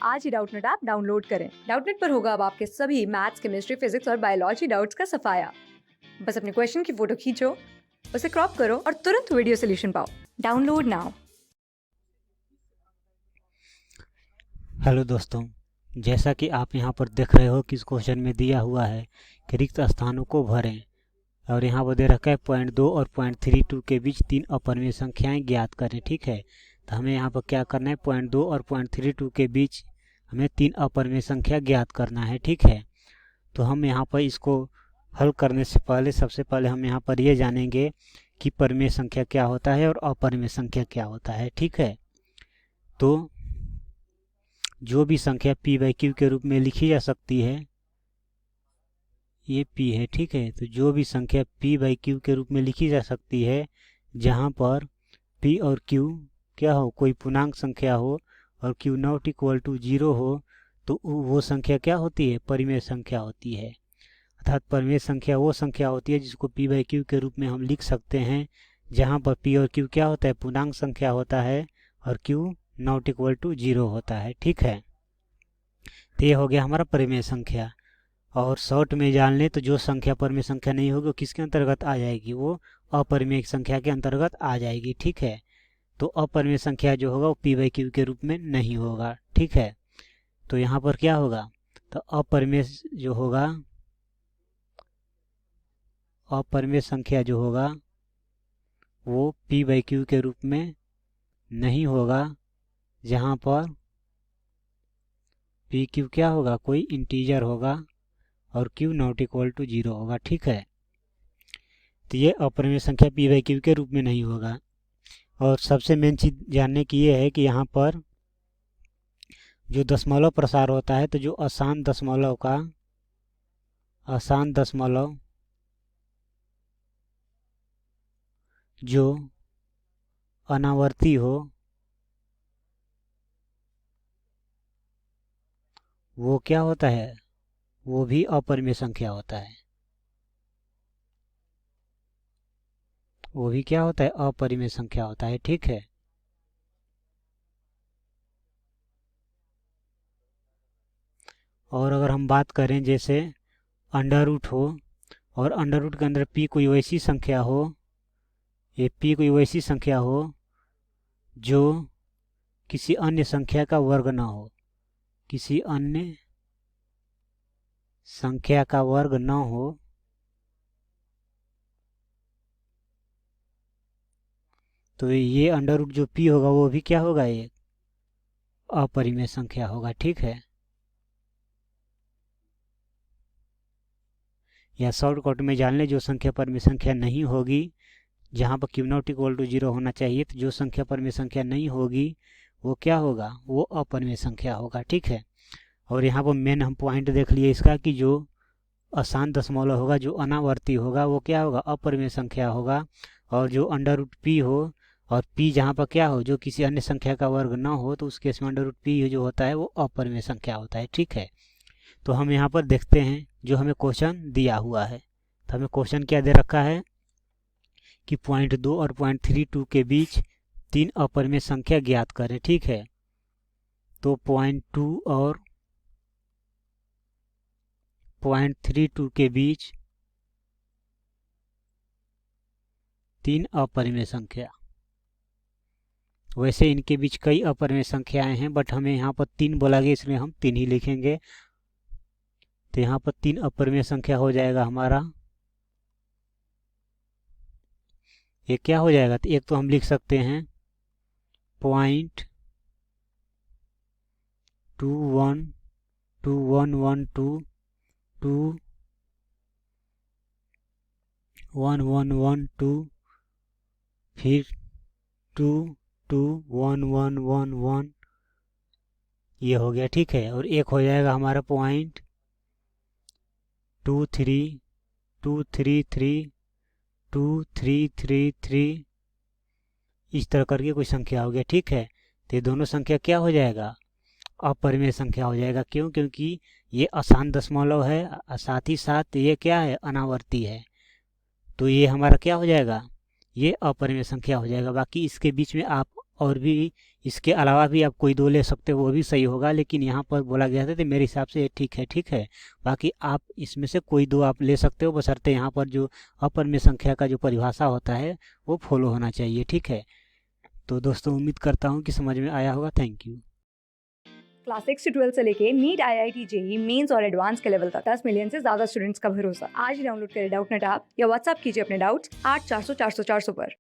आज ही Doubtnut app download करें। Doubtnut पर होगा अब आपके सभी मैथ्स, केमिस्ट्री, फिजिक्स और बायोलॉजी डाउट्स का सफाया। बस अपने क्वेश्चन की फोटो खींचो, उसे क्रॉप करो और तुरंत वीडियो सोल्यूशन पाओ। Download now. हेलो दोस्तों, जैसा कि आप यहाँ पर देख रहे हो कि इस क्वेश्चन में दिया हुआ है कि रिक्त स्थानों को भरें और यहाँ पर दे रखा है 0.2 और 0.32 के बीच 3 अपरिमेय संख्याएं ज्ञात करें। ठीक है, तो हमें यहाँ पर क्या करना है, 0.2 और 0.32 के बीच हमें 3 अपरिमेय संख्या ज्ञात करना है। ठीक है, तो हम यहाँ पर इसको हल करने से पहले सबसे पहले हम यहाँ पर ये जानेंगे कि परिमेय संख्या क्या होता है और अपरिमेय संख्या क्या होता है। ठीक है, तो जो भी संख्या p/q के रूप में लिखी जा सकती है, ये p है। ठीक है, तो जो भी संख्या p/q के रूप में लिखी जा सकती है, जहाँ पर p और q क्या हो, कोई पूर्णांक संख्या हो और q नॉट इक्वल टू 0 हो, तो वो संख्या क्या होती है, परिमेय संख्या होती है। अर्थात परिमेय संख्या वो संख्या होती है जिसको p/q के रूप में हम लिख सकते हैं, जहाँ पर p और q क्या होता है, पूर्णांक संख्या होता है और q नॉट इक्वल टू 0 होता है। ठीक है, तो ये हो गया हमारा परिमेय संख्या। और शॉर्ट में जान लें तो जो संख्या परिमेय संख्या नहीं होगी वो किसके अंतर्गत आ जाएगी, वो अपरिमेय संख्या के अंतर्गत आ जाएगी। ठीक है, तो अपरिमेय संख्या जो होगा वो p/q के रूप में नहीं होगा। ठीक है, तो यहाँ पर क्या होगा, तो अपरिमेय जो होगा, अपरिमेय संख्या जो होगा वो p/q के रूप में नहीं होगा, जहाँ पर pq क्या होगा, कोई इंटीजर होगा और q नॉट इक्वल टू 0 होगा। ठीक है, तो ये अपरिमेय संख्या p/q के रूप में नहीं होगा। और सबसे मेन चीज जानने की ये है कि यहाँ पर जो दशमलव प्रसार होता है, तो जो अशांत दशमलव जो अनावर्ती हो, वो क्या होता है, वो भी अपरिमेय संख्या होता है। वो भी क्या होता है, अपरिमेय संख्या होता है। ठीक है, और अगर हम बात करें जैसे अंडर रूट हो और अंडर रूट के अंदर p कोई वैसी संख्या हो, ये p कोई वैसी संख्या हो जो किसी अन्य संख्या का वर्ग ना हो, किसी अन्य संख्या का वर्ग न हो, तो ये अंडर रूट जो p होगा वो भी क्या होगा, ये अपरिमेय संख्या होगा। ठीक है, या शॉर्टकट में जान ले, जो संख्या परिमेय संख्या नहीं होगी, जहाँ पर q नॉट इक्वल टू 0 होना चाहिए, तो जो संख्या परिमेय संख्या नहीं होगी वो क्या होगा, वो अपरिमेय संख्या होगा। ठीक है, और यहाँ पर मेन हम पॉइंट देख लिए इसका कि जो अशांत दशमलव होगा, जो अनावर्ती होगा, वो क्या होगा, अपरिमेय संख्या होगा। और जो अंडर रूट p हो और p जहाँ पर क्या हो, जो किसी अन्य संख्या का वर्ग ना हो, तो उस केस में अंडर रूट p जो होता है वो अपरिमेय संख्या होता है। ठीक है, तो हम यहाँ पर देखते हैं जो हमें क्वेश्चन दिया हुआ है। तो हमें क्वेश्चन क्या दे रखा है कि 0.2 और 0.32 के बीच 3 अपरिमेय संख्या ज्ञात करें। ठीक है, तो 0.2 और 0.32 के बीच 3 अपरिमेय संख्या, वैसे इनके बीच कई अपरिमेय संख्याएं हैं, बट हमें यहाँ पर 3 बोला गया इसलिए हम 3 ही लिखेंगे। तो यहाँ पर 3 अपरिमेय संख्या हो जाएगा हमारा। ये क्या हो जाएगा, तो एक तो हम लिख सकते हैं 0.212112 फिर 22111 ये हो गया। ठीक है, और एक हो जाएगा हमारा 0.233233 इस तरह करके कोई संख्या हो गया। ठीक है, तो ये दोनों संख्या क्या हो जाएगा, अपरिमेय संख्या हो जाएगा। क्यों, क्योंकि ये अशांत दशमलव है, साथ ही साथ ये क्या है, अनावर्ती है, तो ये हमारा क्या हो जाएगा, ये अपरिमेय संख्या हो जाएगा। बाकी इसके बीच में आप और भी इसके अलावा भी आप कोई 2 ले सकते हो, वो भी सही होगा, लेकिन यहाँ पर बोला गया था तो मेरे हिसाब से ये ठीक है। बाकी आप इसमें से कोई 2 आप ले सकते हो, बशर्ते यहाँ पर जो अपर में संख्या का जो परिभाषा होता है वो फॉलो होना चाहिए, ठीक है। तो दोस्तों उम्मीद करता हूँ कि समझ में आया होगा। Thank you. क्लास 6 से 12 से लेके नीट, IIT, जेई मेंस और एडवांस के लेवल तक 10 मिलियन से ज्यादा स्टूडेंट्स का भरोसा। आज ही डाउनलोड करें डाउटनेट ऐप या व्हाट्सएप कीजिए अपने डाउट्स 8400 400 400 पर।